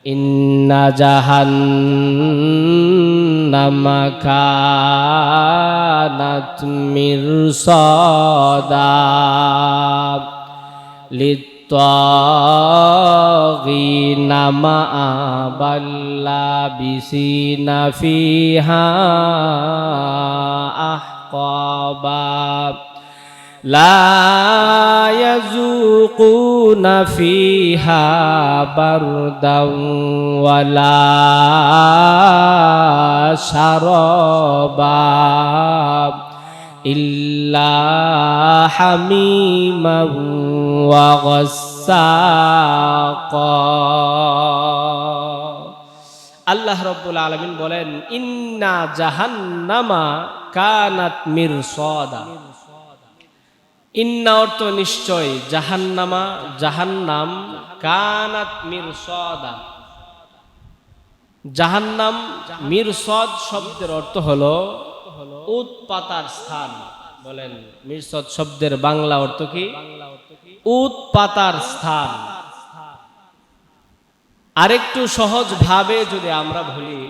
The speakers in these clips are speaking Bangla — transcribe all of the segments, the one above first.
ইন্না জাহান্নামা কানাত মিরসাদা লিত্তাগিনা মাআবাল লাবিসিনা ফিহা আহকাবা লা ইয়াযুকুনা ফিহা বারদাও ওয়ালা শারাবা ইল্লা হামিমান ওয়া গাসসাকা। আল্লাহ রাব্বুল আলামিন বলেন, ইন্না জাহান্নামা কানাত মিরসাদা। ইন্না অর্থ নিশ্চয়, জাহান্নামা জাহান্নাম, কানাত মিরসাদা। জাহান্নাম মিরসাদ শব্দের অর্থ হলো উৎপাতার স্থান। বলেন, মিরসাদ শব্দের বাংলা অর্থ কি? উৎপাতার স্থান। আরেকটু সহজ ভাবে যদি আমরা বলি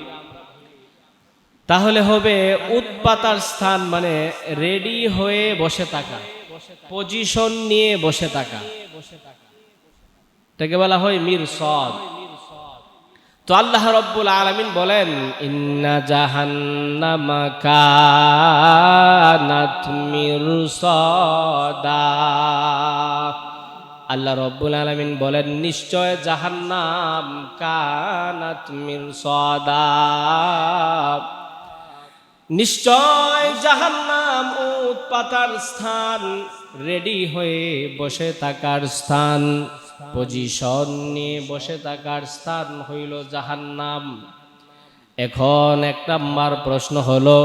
তাহলে হবে উৎপাতার স্থান মানে রেডি হয়ে বসে থাকা, পজিশন নিয়ে বসে থাকা, এটাকে বলা হয় মিরসাদ। তো আল্লাহ রাব্বুল আলামিন বলেন, ইন্না জাহান্নামা কানাত মিরসাদা। আল্লাহ রাব্বুল আলামিন বলেন, নিশ্চয় জাহান্নাম কানাত মিরসাদা, নিশ্চয় জাহান্নাম উৎপাতার স্থান, রেডি হয়ে বসে থাকার স্থান, পজিশন নিয়ে বসে থাকার স্থান হইল জাহান্নাম। এখন এক নাম্বার প্রশ্ন হলো,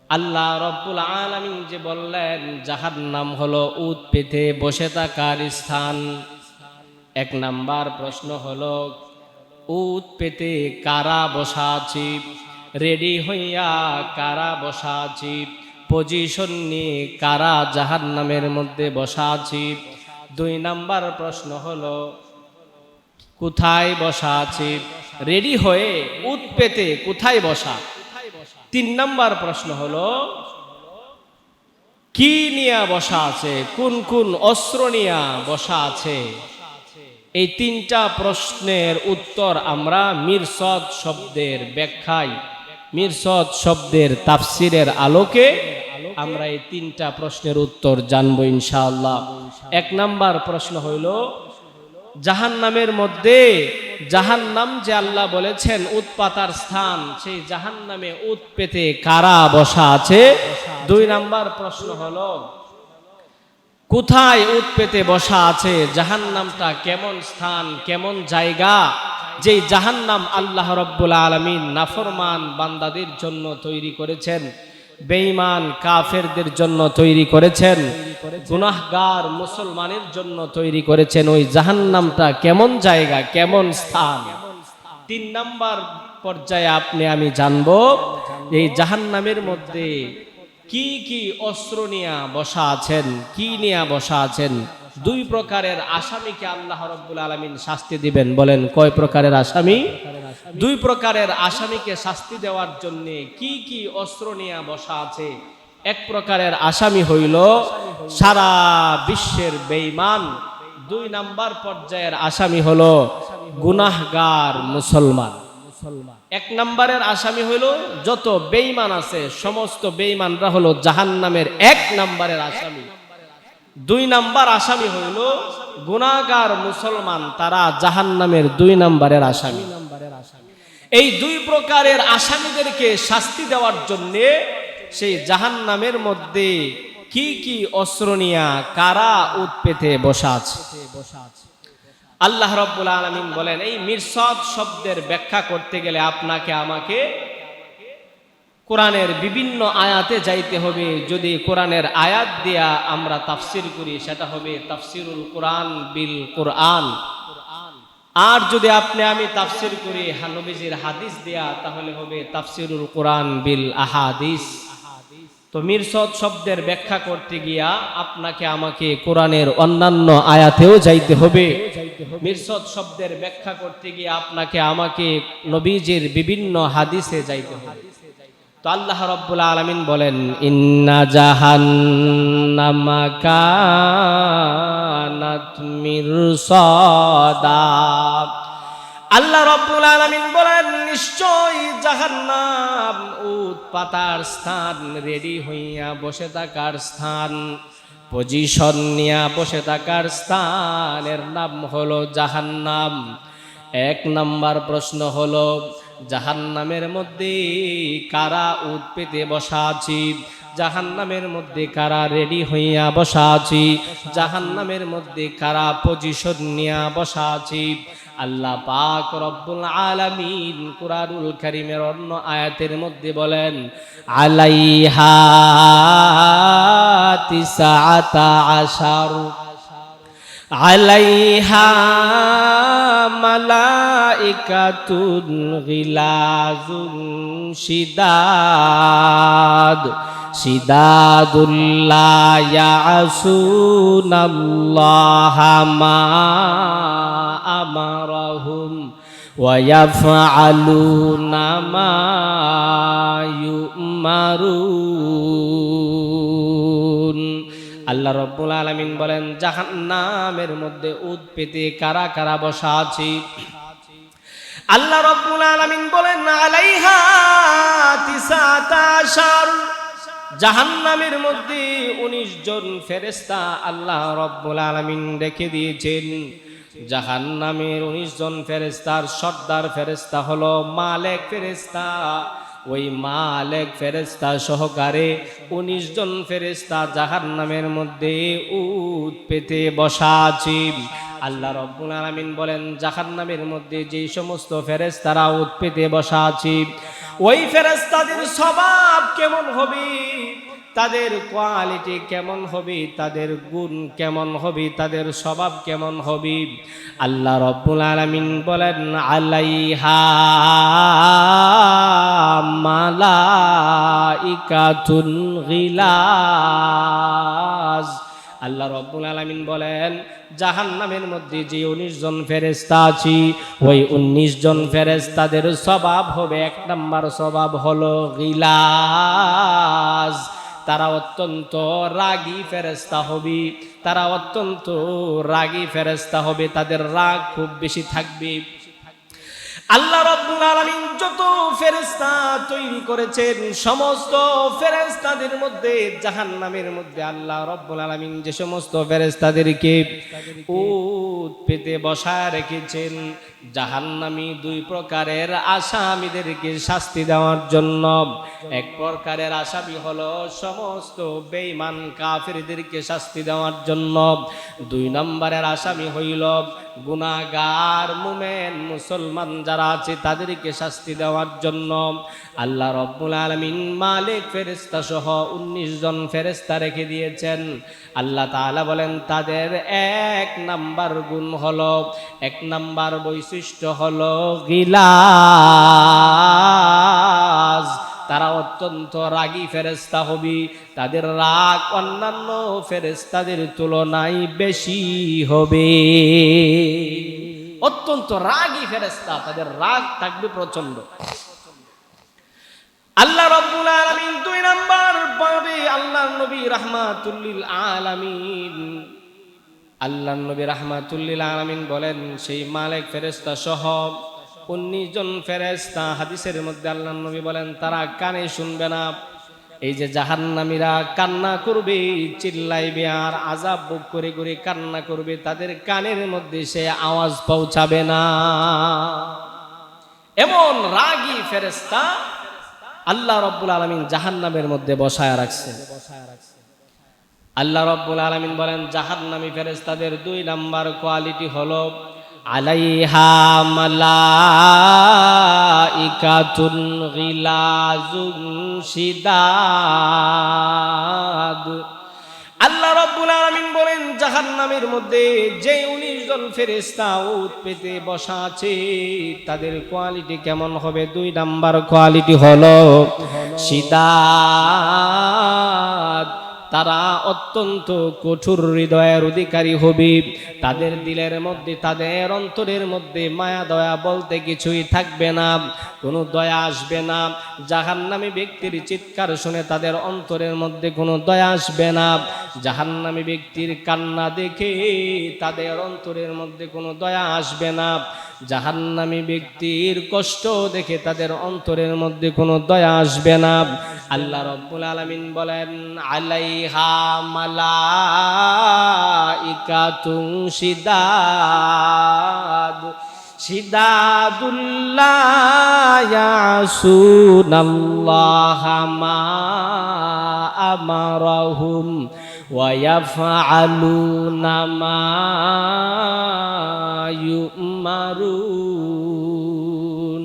আল্লাহ রাব্বুল আলামিন যে বললেন জাহান্নাম হলো উট পেতে বসে থাকার স্থান, এক নাম্বার প্রশ্ন হলো উট পেতে কারা বসা আছে, রেডি হইয়া কারা বসা আছে, পজিশন নিয়ে কারা জাহান্নামের মধ্যে বসা আছে। দুই নাম্বার প্রশ্ন হলো কোথায় বসা আছে, রেডি হয়ে উট পেতে কোথায় বসা। তিন নাম্বার প্রশ্ন হলো কি নিয়ে বসা আছে, কোন কোন অস্ত্র নিয়ে বসা আছে। এই তিনটা প্রশ্নের উত্তর আমরা মিরসাদ শব্দের ব্যাখ্যায়, মিরসাদ শব্দের তাফসিরের আলোকে আমরা এই তিনটা প্রশ্নের উত্তর জানবো ইনশাআল্লাহ। এক নাম্বার প্রশ্ন হইল জাহান্নামের মধ্যে, জাহান্নাম যে আল্লাহ বলেছেন উৎপাতার স্থান, সেই জাহান্নামে উট পেতে কারা বসা আছে। দুই নাম্বার প্রশ্ন হলো কোথায় উট পেতে বসা আছে, জাহান্নামটা কেমন স্থান, কেমন জায়গা, যেই জাহান্নাম আল্লাহ রাব্বুল আলামিন নাফরমান বান্দাদের জন্য তৈরি করেছেন, বেঈমান কাফেরদের জন্য তৈরি করেছেন, গুনাহগার মুসলমানের জন্য তৈরি করেছেন। ওই জাহান্নামটা কেমন জায়গা, কেমন স্থান। তিন নাম্বার পর্যায়ে আপনি আমি জানবো এই জাহান্নামের মধ্যে কি কি অস্ত্র নিয়ে বসা আছেন, কি নিয়ে বসা আছেন। দুই প্রকারের আসামিকে আল্লাহ রাব্বুল আলামিন শাস্তি দিবেন। বলেন কয় প্রকারের আসামি? দুই প্রকারের আসামিকে শাস্তি দেওয়ার জন্য কি কি অস্ত্র নিয়ে বসা আছে। এক প্রকারের আসামি হইল সারা বিশ্বের বেঈমান। দুই নাম্বার পর্যায়ের আসামি হলো গুনাহগার মুসলমান। এক নাম্বারের আসামি হইল যত বেঈমান আছে সমস্ত বেঈমানরা হলো জাহান্নামের এক নাম্বারের আসামি। দুই নাম্বার আসামি হইল গুনাহগার মুসলমান, তারা জাহান্নামের দুই নাম্বারের আসামি। এই দুই প্রকারের আসামিদেরকে শাস্তি দেওয়ার জন্য সেই জাহান্নামের মধ্যে কি কি অস্ত্র নিয়া কারা উট পেতে বসা আছে। আল্লাহ রাব্বুল আলামিন বলেন, এই মিরসাদ শব্দের ব্যাখ্যা করতে গেলে আপনাকে আমাকে কোরআনের বিভিন্ন আয়াতে যাইতে হবে। যদি কোরআনের আয়াত দিয়া আমরা তাফসির করি সেটা হবে তাফসিরুল কোরআন বিল কোরআন। আর যদি আপনি আমি তাফসির করি নবীজির হাদিস দেয়া তাহলে হবে তাফসিরুল কোরআন বিল আহাদিস। তো মিরসদ শব্দের ব্যাখ্যা করতে গিয়া আপনাকে আমাকে কোরআনের অন্যান্য আয়াতেও যাইতে হবে। মিরসদ শব্দের ব্যাখ্যা করতে গিয়ে আপনাকে আমাকে নবীজির বিভিন্ন হাদিসে যাইতে হবে। তো আল্লাহ রাব্বুল আলামিন বলেন, ইন্না জাহান্নামা কানাত মিরসাদা। আল্লাহ রাব্বুল আলামিন বলেন, নিশ্চয় জাহান্নাম উৎপাতার স্থান, রেডি হইয়া বসে থাকার স্থান, পজিশন নিয়া বসে থাকার স্থানের নাম হলো জাহান্নাম। এক নাম্বার প্রশ্ন হলো, জাহান্নামের মধ্যে কারা উট পেতে বসা আছি? জাহান্নামের মধ্যে কারা রেডি হইয়া বসা আছি? জাহান্নামের মধ্যে কারা পজিশন নিয়া বসা আছি? আল্লাহ পাক রব্বুল আলামিন কুরআনুল কারীমের অন্য আয়াতের মধ্যে বলেন, আলাইহা তিসআতা আশার, আলাইহা মালাইকাতুন গিলাজুন শিদাদ, শিদাদুল্লা ইয়াসুনাল্লাহা মা আমারাহুম ওয়া ইয়াফআলুনা মা ইউমারুন। আল্লাহ রাব্বুল আলামিন বলেন, জাহান্নামের মধ্যে উট পেতে কারা কারা বসা আছে? আল্লাহ রাব্বুল আলামিন বলেন, আলাইহা তিসআতা আশার, জাহান্নামের মধ্যে 19 জন ফেরেশতা আল্লাহ রাব্বুল আলামিন রেখে দিয়েছেন। জাহান্নামের 19 জন ফেরেশতার সর্দার ফেরেশতা হলো মালেক ফেরেশতা। ওই মালেক ফেরেশতা সহকারে 19 জন ফেরেশতা জাহান্নামের মধ্যে উট পেতে বসা আছে। আল্লাহ রাব্বুল আলামিন বলেন, জাহান্নামের মধ্যে যে সমস্ত ফেরেশতারা উট পেতে বসা আছে, ওই ফেরেশতাদের স্বভাব কেমন হবে, তাদের কোয়ালিটি কেমন হবে, তাদের গুণ কেমন হবে, তাদের স্বভাব কেমন হবে? আল্লাহ রাব্বুল আলামিন বলেন, আলাইহা মালাইকাতুন গিলাজ। আল্লাহ রাব্বুল আলামিন বলেন, জাহান্নামের মধ্যে যে 19 জন ফেরেশতা আছে, ওই 19 জন ফেরেশতাদের স্বভাব হবে, এক নাম্বার স্বভাব হলো গিলাজ। তারা অত্যন্ত রাগী ফেরেশতা হবে, তারা অত্যন্ত রাগী ফেরেশতা হবে, তাদের রাগ খুব বেশি থাকবে। আল্লাহ রাব্বুল আলামিন যত ফেরেশতা তৈরি করেছেন, সমস্ত ফেরেশতাদের মধ্যে জাহান্নামের মধ্যে আল্লাহ রাব্বুল আলামিন যে সমস্ত ফেরেশতাদেরকে উট পেতে বসায় রেখেছেন, জাহান্নামী 2 প্রকারের আসামিদেরকে শাস্তি দেওয়ার জন্য। এক প্রকারের আসামি হলো সমস্ত বেঈমান কাফেরদেরকে শাস্তি দেওয়ার জন্য। 2 নম্বরের আসামি হইল গুনাহগার মুমিন মুসলমান যারা আছে তাদেরকে শাস্তি দেওয়ার জন্য। আল্লাহ রাব্বুল আলামিন মালিক ফেরেশতা সহ 19 জন ফেরেশতা রেখে দিয়েছেন। আল্লাহ তাআলা বলেন, তাদের 1 নাম্বার গুণ হলো, 1 নাম্বার বৈশিষ্ট্য হলো গিলাজ। তারা অত্যন্ত রাগী ফেরেশতা হবে, তাদের রাগ অন্যান্য ফেরেশতাদের তুলনায় বেশি হবে। অত্যন্ত রাগী ফেরেশতা, তাদের রাগ থাকবে প্রচন্ড। আল্লাহ রাব্বুল আলামিন 2 নাম্বার পাবে আল্লাহর নবী রাহমাতুল লিল আলামিন। আল্লাহর নবী রাহমাতুল লিল আলামিন বলেন, সেই মালিক ফেরেশতা সহ 19 জন ফেরেশতা, হাদিসের মধ্যে আল্লাহর নবী বলেন, তারা কানে শুনবে না। এই যে জাহান্নামীরা কান্না করবে, চিল্লাইবে আর আযাব ভোগ করে করে কান্না করবে, তাদের কানের মধ্যে সে আওয়াজ পৌঁছাবে না। এমন রাগী ফেরেশতা আল্লাহ রাব্বুল আলামিন জাহান্নামের মধ্যে বসায় রাখছেন। আল্লাহ রাব্বুল আলামিন বলেন, জাহান্নামী ফেরেশতাদের 2 নাম্বার কোয়ালিটি হলো আলাইহা মালাইকাতুন গিলাজুন শিদাদ। আল্লাহ রাব্বুল আলামিন বলেন, জাহান্নামের মধ্যে যে 19 জন ফেরেশতা উট পেতে বসা আছে তাদের কোয়ালিটি কেমন হবে? 2 নাম্বার কোয়ালিটি হলো সিদাত। তারা অত্যন্ত কঠোর হৃদয়ের অধিকারী হবে। তাদের দিলের মধ্যে, তাদের অন্তরের মধ্যে মায়া দয়া বলতে কিছুই থাকবে না, কোনো দয়া আসবে না। জাহান্নামী ব্যক্তির চিৎকার শুনে তাদের অন্তরের মধ্যে কোনো দয়া আসবে না। জাহান্নামী ব্যক্তির কান্না দেখে তাদের অন্তরের মধ্যে কোনো দয়া আসবে না। জাহান্নামী ব্যক্তির কষ্ট দেখে তাদের অন্তরের মধ্যে কোনো দয়া আসবে না। আল্লাহ রাব্বুল আলামিন বলেন, আলাইহা মালাইকাতুন শিদাদ শিদাদুল্লাহ ইয়াসুনাল্লাহা মা আমারাহুম ওয়া ইয়াফআলুনা মা ইউমারুন।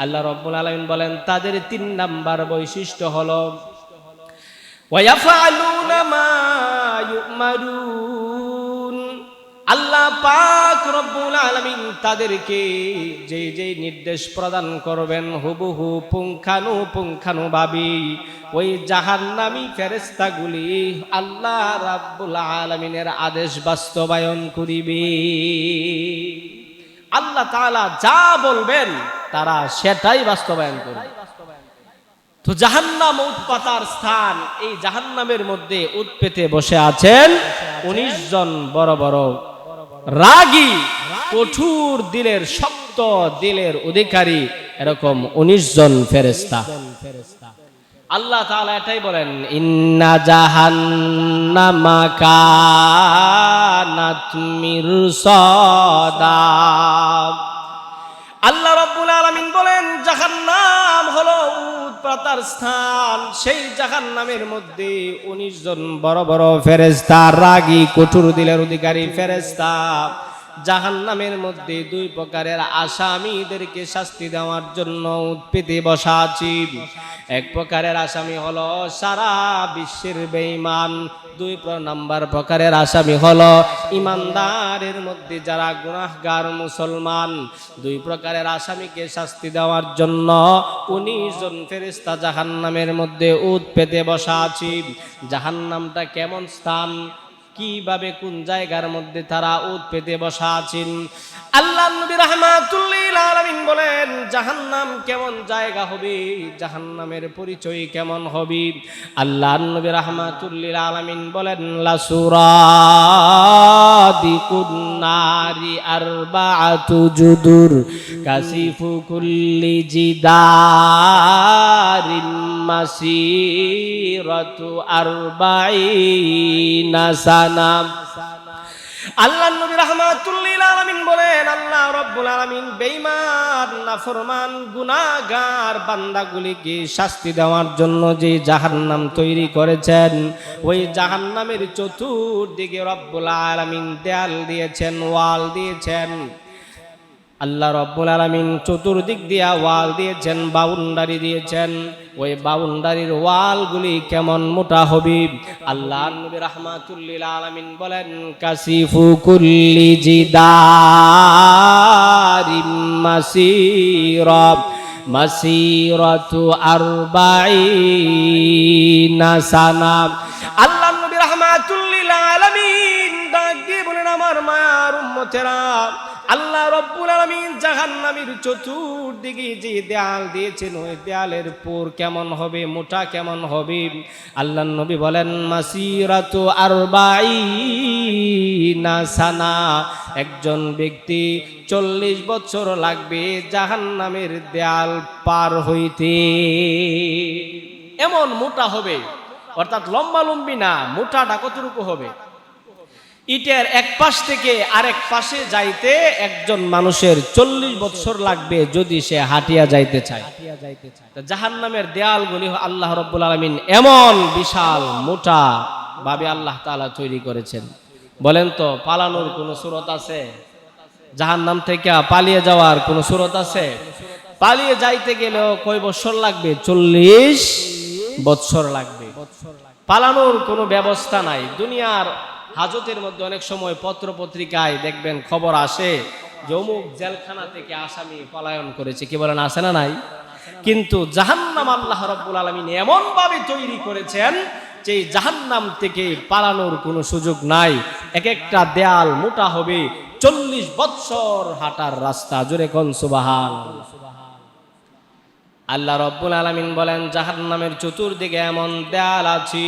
আল্লাহ রাব্বুল আলামিন বলেন তাদের 3 নাম্বার বৈশিষ্ট্য হলো ওয়া ইয়াফআলুনা মা ইউমারুন। আল্লাহ পাক রব্বুল আলামিন তাদেরকে যে যে নির্দেশ প্রদান করবেন হুবহু পুঙ্খানুপুঙ্খানুভাবে ওই জাহান্নামী ফেরেশতাগুলি আল্লাহ রাব্বুল আলামিনের আদেশ বাস্তবায়ন করিবে। আল্লাহ তাআলা যা বলবেন তারা সেটাই বাস্তবায়ন করবে। তো জাহান্নাম উৎপাতার স্থান, এই জাহান্নামের মধ্যে উট পেতে বসে আছেন 19 জন বড় বড় রাগী, কঠোর দিলের, শক্ত দিলের অধিকারী এরকম 19 জন ফেরেশতা। আল্লাহ তাআলা এটাই বলেন, ইন্না জাহান্নামা কানাত মিরসাদা। আল্লাহ রাব্বুল আলামিন বলেন জাহান্নাম হলো উৎপাতার স্থান। সেই জাহান্নামের মধ্যে 19 জন বড় বড় ফেরেশতা, রাগী কঠোর দিলের অধিকারী ফেরেশতা জাহান্নামের মধ্যে 2 প্রকারের আসামিদেরকে শাস্তি দেওয়ার জন্য উট পেতে বসা আছে। এক প্রকারের আসামি হলো সারা বিশ্বের বেঈমান, 2 নাম্বার প্রকারের আসামি হলো ইমানদারের মধ্যে যারা গুনাহগার মুসলমান। 2 প্রকারের আসামিকে শাস্তি দেওয়ার জন্য 19 জন ফেরেশতা জাহান্নামের মধ্যে উট পেতে বসা আছে। জাহান্নামটা কেমন স্থান, কিভাবে কোন জায়গার মধ্যে তারা উট পেতে বসা আছেন, আল্লাহ নবী রাহমাতুল লিল আলামিন বলেন জাহান্নাম কেমন জায়গা হবে, জাহান্নামের পরিচয় কেমন হবে। আল্লাহ নবী রাহমাতুল লিল আলামিন বলেন লাসুরাদিকুন নারি আরবাআতু জুদুর কাসিফু কুল্লি জিদারিন মাসিরাতু আরবাঈনা সানা। আল্লাহ নবী রাহমাতুল লিল আলামিন বলেন আল্লাহ রাব্বুল আলামিন বেঈমান নাফরমান গুনাহগার বান্দাগুলিকে শাস্তি দেওয়ার জন্য যে জাহান্নাম তৈরি করেছেন, ওই জাহান্নামের চতুর্দিকে রাব্বুল আলামিন দেয়াল দিয়েছেন, ওয়াল দিয়েছেন। আল্লাহ রাব্বুল আলামিন চতুর্দিক দিয়া ওয়াল দিয়েছেন, বাউন্ডারি দিয়েছেন। ওই বাউন্ডারির ওয়ালগুলি কেমন মোটা হবে, আল্লাহ নবী রাহমাতুল লিল আলামিন বলেন কাসিফু কুল্লি জিদারিম মাসিরাতু আরবাঈনা সানা। আল্লাহ নবী রাহমাতুল লিল আলামিন ডাক দিয়ে বলেন আমার মায়ার উম্মতেরা, আল্লাহ রাব্বুল আলামিন জাহান্নামের চতুর্দিকে যে দেয়াল দিয়েছেন ওই দেয়ালের পুর কেমন হবে, মোটা কেমন হবে। আল্লাহ নবী বলেন মাসিরাতু আরবাঈনা সানা, একজন ব্যক্তি 40 বছর লাগবে জাহান্নামের দেয়াল পার হইতে। এমন মোটা হবে, অর্থাৎ লম্বা লম্বি না, মোটাটা কতটুকু হবে, ইটের এক পাশ থেকে আরেক পাশে যাইতে একজন মানুষের 40 বছর লাগবে যদি সে হাঁটিয়া যাইতে চায়। জাহান্নামের দেয়ালগুলি আল্লাহ রাব্বুল আলামিন এমন বিশাল মোটা ভাবে আল্লাহ তাআলা তৈরি করেছেন। বলেন তো পালানোর কোনো সুরত আছে? জাহান্নাম থেকে পালিয়ে যাওয়ার কোনো সুরত আছে? পালিয়ে যাইতে গেলেও কয় বছর লাগবে? 40 বছর লাগবে। পালানোর কোনো ব্যবস্থা নাই। দুনিয়ার হাজতের মধ্যে অনেক সময় পত্র পত্রিকায় দেখবেন খবর আসে যে অমুক জেলখানা থেকে আসামি পলায়ন করেছে, কি বলেন, আসে না নাই? কিন্তু জাহান্নাম আল্লাহ রাব্বুল আলামিন এমন ভাবে তৈরি করেছেন যে জাহান্নাম থেকে পালানোর কোনো সুযোগ নাই। এক একটা দেয়াল মোটা হবে 40 বৎসর হাঁটার রাস্তা। জোরে কোন সুবহানাল্লাহ। আল্লাহ রাব্বুল আলামিন বলেন জাহান্নামের চতুর্দিকে এমন দেয়াল আছে,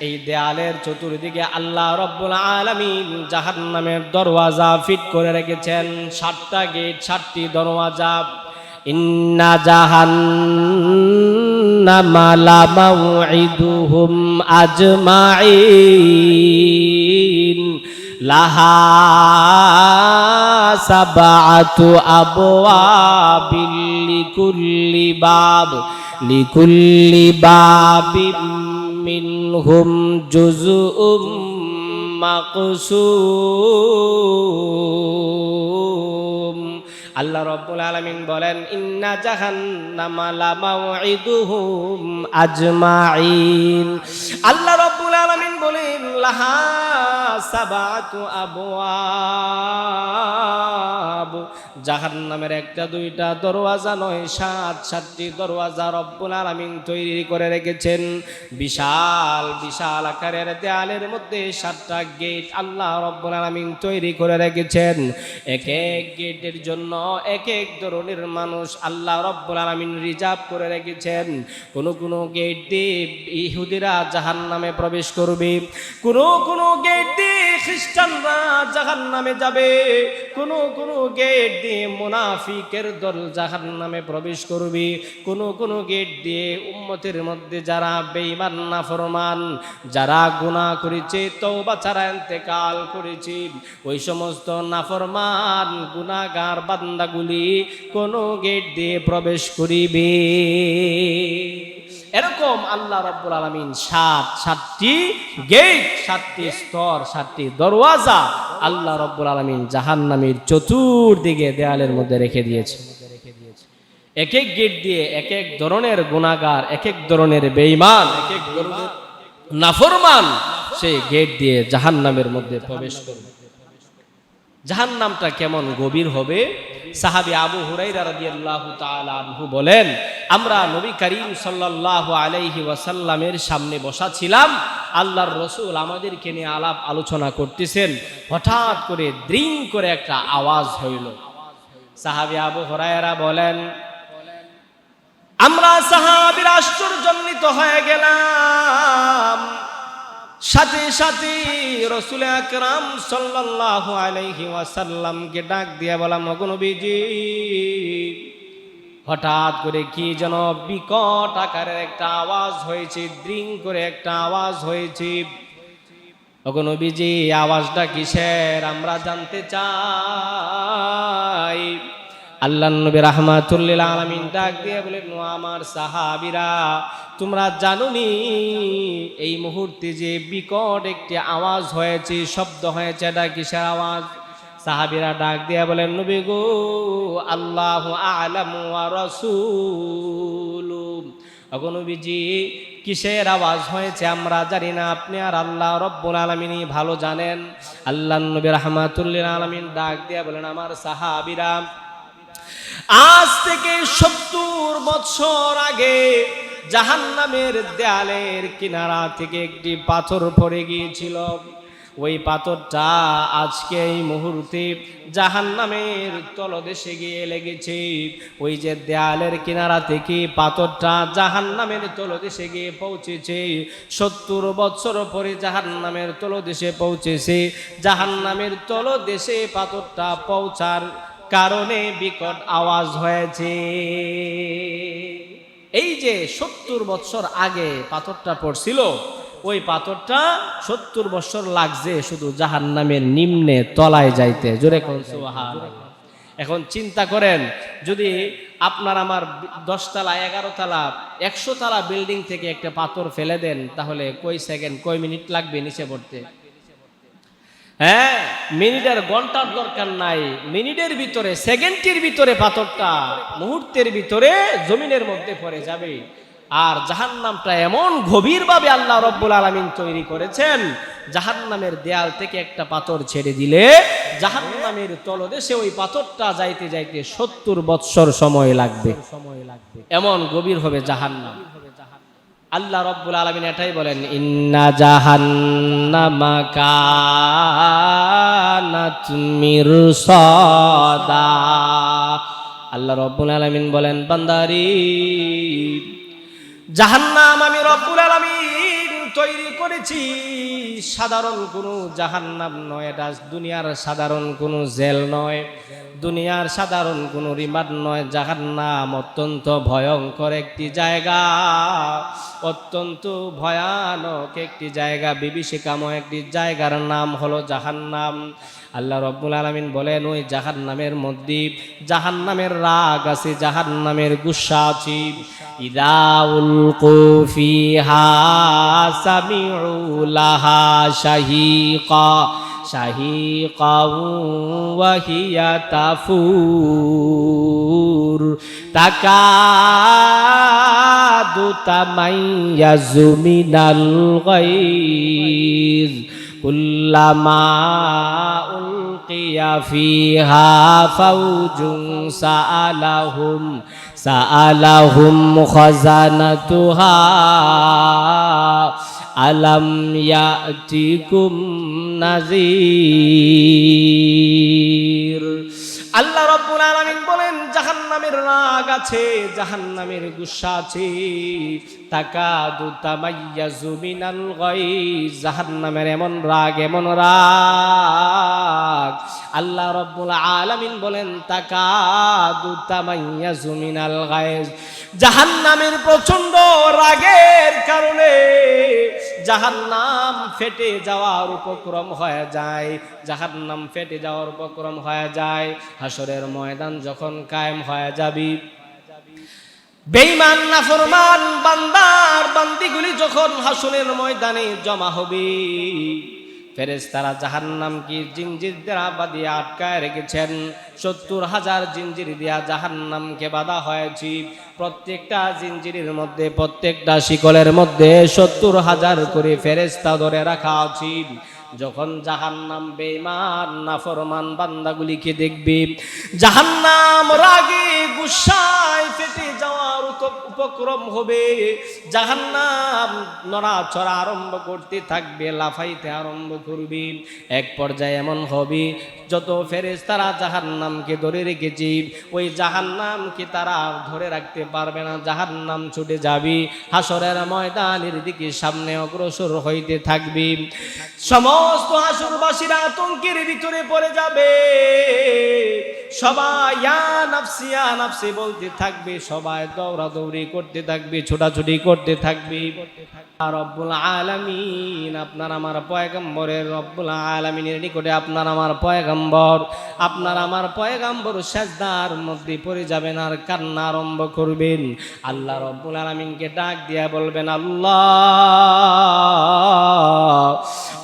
এই দেয়ালের চতুর্দিকে আল্লাহ রাব্বুল আলামিন জাহান্নামের দরওয়াজা ফিট করে রেখেছেন। 7টা গেট, 7টি দরওয়াজা। ইন্না জাহান্নামা লামাউইদুহুম আজমাইন লাহা সাবআতু আবওয়াবিল লিকুল্লি বাবিম মিনহুম জুজউম মাকসুম। আল্লাহ রাব্বুল আলামিন বলেন ইন্না জাহান্নামা লামাউইদুহুম আজমাইন। আল্লাহ রাব্বুল আলামিন বলেন লাহা সাবআতু আবওয়াব, জাহান্নামের একটা দুইটা দরওয়াজা নয়, 7টি দরওয়াজা রব্বুল আলামিন তৈরি করে রেখেছেন। বিশাল বিশাল আকারের দেয়ালের মধ্যে 7টা গেট আল্লাহ রব্বুল আলামিন তৈরি করে রেখেছেন। এক এক গেটের জন্য এক এক ধরনের মানুষ আল্লাহ রব্বুল আলামিন রিজার্ভ করে রেখেছেন। কোন কোন গেট দিয়ে ইহুদিরা জাহান্নামে প্রবেশ করবে, কোন কোন গেট দিয়ে খ্রিস্টানরা জাহান্নামে যাবে, কোন কোন গেট দিয়ে মুনাফিকের দল জাহান্নামে প্রবেশ করবে, কোন কোন গেট দিয়ে উম্মতের মধ্যে যারা বেঈমান নাফরমান, যারা গুনাহ করেছে, তওবা ছাড়া ইন্তেকাল করেছে, ওই সমস্ত নাফরমান গুনাহগার বান্দাগুলি কোন গেট দিয়ে প্রবেশ করিবে। এরকম আল্লাহ রাব্বুল আলামিন 7টি গেট, 7টি স্তর, 7টি দরওয়াজা আল্লাহ রাব্বুল আলামিন জাহান্নামের চতুর্দিকে দেয়ালের মধ্যে রেখে দিয়েছে। এক এক গেট দিয়ে এক এক ধরনের গুনাহগার, এক এক ধরনের বেঈমান, এক এক ধরনের নাফরমান সেই গেট দিয়ে জাহান্নামের মধ্যে প্রবেশ করবে। জাহান্নামটা কেমন গভীর হবে? সাহাবী আবু হুরায়রা রাদিয়াল্লাহু তাআলা আনহু বলেন, আমরা নবী করিম সাল্লাল্লাহু আলাইহি ওয়াসাল্লামের সামনে বসা ছিলাম, আল্লাহর রাসূল আমাদেরকে নিয়ে আলাপ আলোচনা করতেছেন। হঠাৎ করে দ্রিং করে একটা আওয়াজ হইল। সাহাবী আবু হুরায়রা বলেন, আমরা সাহাবীরা আশ্চর্যান্বিত হয়ে গেলাম। সাথে সাথে রাসূল আকরাম সাল্লাল্লাহু আলাইহি ওয়াসাল্লামকে ডাক দিয়া বললাম, ওগো নবীজি, হঠাৎ করে কি যেন বিকট আকারের একটা আওয়াজ হয়েছে, দ্রিং করে একটা আওয়াজ হয়েছে। ওগো নবীজি, আওয়াজটা কিসের আমরা জানতে চাই। আল্লাহর নবী রাহমাতুল লিল আলামিন ডাক দিয়ে বলেন, ও আমার সাহাবীরা, তোমরা জানোনি এই মুহূর্তে যে বিকট একটি আওয়াজ হয়েছে, শব্দ হয়েছে, এটা কিসের আওয়াজ? সাহাবীরা ডাক দিয়ে বলেন, নবী গো, আল্লাহু আ'লামু ওয়া রাসূলু। ওগো নবীজি, কিসের আওয়াজ হয়েছে আমরা জানি না, আপনি আর আল্লাহ রব্বুল আলামিনই ভালো জানেন। আল্লাহর নবী রাহমাতুল লিল আলামিন ডাক দিয়ে বলেন, আমার সাহাবীরা, আজ থেকে 70 বছর আগে জাহান্নামের দেয়ালের কিনারা থেকে একটি পাথর পড়ে গিয়েছিল। ওই পাথরটা আজকে এই মুহূর্তে জাহান্নামের তলদেশে গিয়ে লেগেছে। ওই যে দেয়ালের কিনারা থেকে পাথরটা জাহান্নামের তলদেশে গিয়ে পৌঁছেছে, 70 বছর পরে জাহান্নামের তলদেশে পৌঁছেছে। জাহান্নামের তলদেশে পাথরটা পৌঁছার কারণে বিকট আওয়াজ হয়েছে। এই যে 70 বছর আগে পাথরটা পড়ছিল, ওই পাথরটা 70 বছর লাগছে শুধু জাহান্নামের নিম্নে তলায় যাইতে। জোরে কোন সুবহানাল্লাহ। এখন চিন্তা করেন, যদি আপনার আমার 10 তলা 11 তলা 100 তলা বিল্ডিং থেকে একটা পাথর ফেলে দেন, তাহলে কয় সেকেন্ড কয় মিনিট লাগবে নিচে পড়তে? হ্যাঁ, মিনিটের ঘন্টার দরকার নাই, মিনিটের ভিতরে সেকেন্ডের ভিতরে পাথরটা মুহূর্তের ভিতরে জমিনের মধ্যে পড়ে যাবে। আর জাহান্নামটা এমন গভীরভাবে আল্লাহ রব্বুল আলামিন তৈরি করেছেন, জাহান্নামের দেয়াল থেকে একটা পাথর ছেড়ে দিলে জাহান্নামের তলদেশে ওই পাথরটা যাইতে যাইতে 70 বৎসর সময় লাগবে, এমন গভীর হবে জাহান্নাম। আল্লাহ রব্বুল আলামিন এটাই বলেন, ইন্না জাহান্নামা কানাত মিরসাদা। আল্লাহ রব্বুল আলামিন বলেন, বান্দারি, জাহান্নাম আমি রব্বুল আলামিন তৈরি করেছি, সাধারণ কোনো জাহান্নাম নয়, এটা দুনিয়ার সাধারণ কোনো জেল নয়, দুনিয়ার সাধারণ কোনো রিমান্ড নয়। জাহান্নাম অত্যন্ত ভয়ঙ্কর একটি জায়গা, অত্যন্ত ভয়ানক একটি জায়গা, বিভীষিকাময় একটি জায়গার নাম হলো জাহান্নাম। আল্লাহ রব্বুল আলামিন বলেন, ওই জাহান্নামের মধ্যে জাহান্নামের রাগ আছে, জাহান্নামের গুসা আছে। ইদা উলকু ফিহা সামিউ লাহা শাহিকা শাহিকা ওয়া হিয়া তাফুর তাকাদু তামাইয়াজু মিনাল গায়জ কুল্লামা উলকিয়া ফিহা ফাওজুন সাআলাহুম খাজানাতুহা আলাম ইয়াতিকুম নাযীর। আল্লাহ রাব্বুল আলামিন বলেন, জাহান্নামের রাগ আছে, জাহান্নামের গুসা আছে। তাকাদু তামাইয়াজু মিনাল গায়জ, জাহান্নামের এমন রাগ, এমন রাগ। আল্লাহ রাব্বুল আলামিন বলেন, তাকাদু তামাইয়াজু মিনাল গায়জ, জাহান্নামের প্রচন্ড রাগের কারণে জাহান্নাম ফেটে যাওয়ার উপক্রম হয়ে যায়, জাহান্নাম ফেটে যাওয়ার উপক্রম হয়ে যায়। হাসরের ময়দান যখন কায়েম হয়ে যাবে, বেঈমান নাফরমান বান্দার বান্দিগুলি যখন হাসরের ময়দানে জমা হবে, ফেরেশতারা জাহান্নামকে জিঞ্জির দ্বারা বাঁধিয়ে আটকায় রেখেছেন। 70,000 জিঞ্জির দিয়া জাহান্নামকে বাঁধা হয়েছে। প্রত্যেকটা জিঞ্জিরের মধ্যে, প্রত্যেকটা শিকলের মধ্যে 70,000 করে ফেরেশতা ধরে রাখা আছে। যখন জাহান্নাম বেঈমান নাফরমান বান্দাগুলিকে দেখবে, জাহান্নাম রাগে গুসায় ফেটে যাওয়ার উপক্রম হবে। জাহান্নাম নড়াচড়া আরম্ভ করতে থাকবে, লাফাইতে আরম্ভ করবে। এক পর্যায়ে এমন হবে, যত ফেরেশতারা জাহান্নামকে ধরে রেখেছি, ওই জাহান্নামকে তারা ধরে রাখতে পারবে না, জাহান্নাম ছুটে যাবে, হাসরের ময়দানের দিকে সামনে অগ্রসর হইতে থাকবে। সমস্ত হাসরবাসীরা আতঙ্কের ভিতরে পড়ে যাবে, সবাই ইয়া নাফসি ইয়া নাফসি বলতে থাকবে, সবাই দৌড়াদৌড়ি করতে থাকবে, ছোটাছুটি করতে থাকবে। রব্বুল আলামিন, আপনার আমার পয়গম্বরের, রব্বুল আলামিনের নিকটে আপনার আমার পয়গম্বর, আপনার আমার পয়গম্বর সিজদার মধ্যে পড়ে যাবেন আর কান্না আরম্ভ করবেন। আল্লাহ রব্বুল আলামিনকে ডাক দিয়া বলবেন, আল্লাহ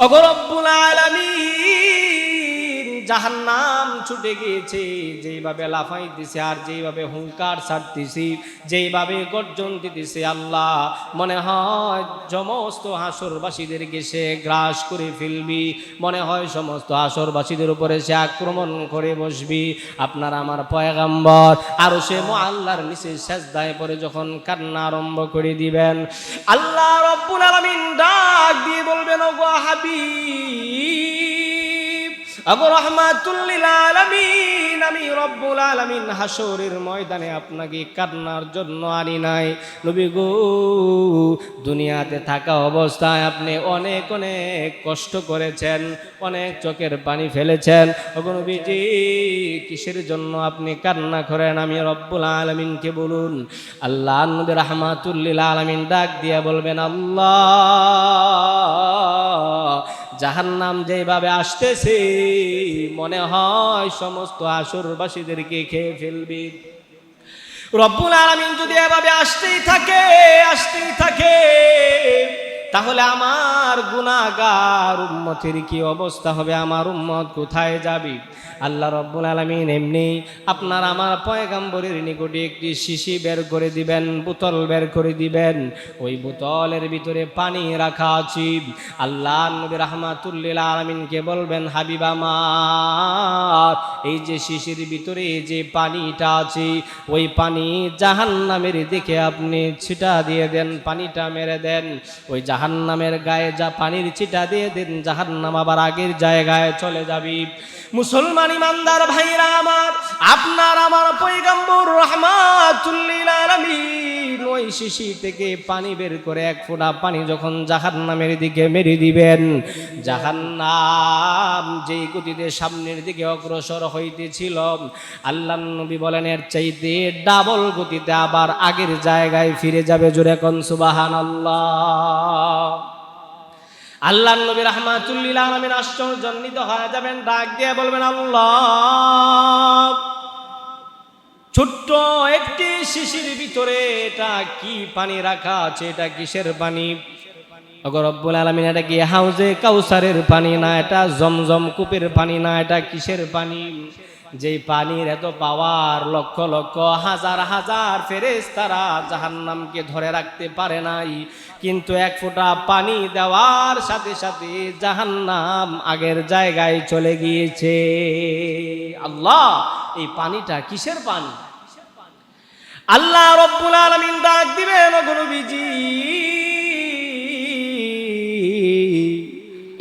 ওগো রব্বুল আলামিন, জাহান্নাম ছুটে গিয়েছে, যেইভাবে লাফাইতেছে আর যেইভাবে হুঙ্কার ছাড়তেছি, যেইভাবে গর্জন দিতেছে, আল্লাহ মনে হয় সমস্ত হাসরবাসীদেরকে সে গ্রাস করে ফেলবি, মনে হয় সমস্ত হাসরবাসীদের উপরে সে আক্রমণ করে বসবি। আপনার আমার পয়গম্বর আরশে মুআল্লার নিচে সিজদায় পড়ে যখন কান্না আরম্ভ করে দিবেন, আল্লাহ রব্বুল আলামিন ডাক দিয়ে বলবেন, ওগো হাবিব, ওগো রাহমাতুল লিল আলামিন, আমি রব্বুল আলামিন হাসরের ময়দানে আপনাকে কান্নার জন্য আনি নাই। নবী গো, দুনিয়াতে থাকা অবস্থায় আপনি অনেক অনেক কষ্ট করেছেন, অনেক চোখের পানি ফেলেছেন। ওগো নবীজি, কিসের জন্য আপনি কান্না করেন? আমি রব্বুল আলামিনকে বলুন। আল্লাহ নবী রাহমাতুল লিল আলামিন ডাক দিয়া বলবেন, আল্লাহ, জাহান্নাম যেভাবে আসতেছে মনে হয় সমস্ত হাসরবাসীদেরকে খেয়ে ফেলবি। রব্বুল আলামিন যদি এভাবে আসতেই থাকে তাহলে আমার গুনাহগার উম্মতের কি অবস্থা হবে? আমার উম্মত কোথায় যাবে? আল্লাহ রাব্বুল আলামিন এমনি আপনার আমার পয়গম্বরের নিকটে একটি শিশি বের করে দিবেন, বোতল বের করে দিবেন। ওই বোতলের ভিতরে পানি রাখা আছে। আল্লাহ নবী রাহমাতুল লিল আলামিনকে বলবেন, হাবিব আমার, এই যে শিশির ভিতরে যে পানিটা আছে, ওই পানি জাহান্নামের দিকে আপনি ছিটা দিয়ে দেন, পানিটা মেরে দেন। ওই জাহান্নামের গায়ে যা পানির ছিটা দিয়ে দেন, জাহান্নাম আবার আগের জায়গায় চলে যাবে। মুসলমান ইমানদার ভাইরা আমার, আপনার আমার পয়গম্বর রাহমাতুল লিল আলামিন ওই শিশি থেকে পানি বের করে এক ফোঁটা পানি যখন জাহান্নামের দিকে মেরে দিবেন, জাহান্নাম যেই গতিতে সামনের দিকে অগ্রসর হইতেছিল, আল্লাহ নবী বলেন এর চাইতে ডাবল গতিতে আবার আগের জায়গায় ফিরে যাবে। জোরে কোন সুবহানাল্লাহ। আল্লাহ নবী রাহমাতুল লিল আলামিন আশ্চর্যান্বিত হয়ে যাবেন, ডাক দিয়ে বলবেন, আল্লাহ, ছোট্ট একটি শিশির ভিতরে এটা কি পানি রাখা আছে? এটা কিসের পানি? ওগো রব্বুল আলামিন, এটা কি হাউজে কাউসারের পানি না? এটা জমজম কূপের পানি না? এটা কিসের পানি? যেই পানির এত পাওয়ার, লক্ষ লক্ষ হাজার হাজার ফেরেশতারা জাহান্নামকে ধরে রাখতে পারে নাই, কিন্তু এক ফোঁটা পানি দেওয়ার সাথে সাথে জাহান্নাম আগের জায়গায় চলে গিয়েছে। আল্লাহ, এই পানিটা কিসের পানি? আল্লাহ রব্বুল আলামিন ডাক দিবেন, ওগো নবীজি,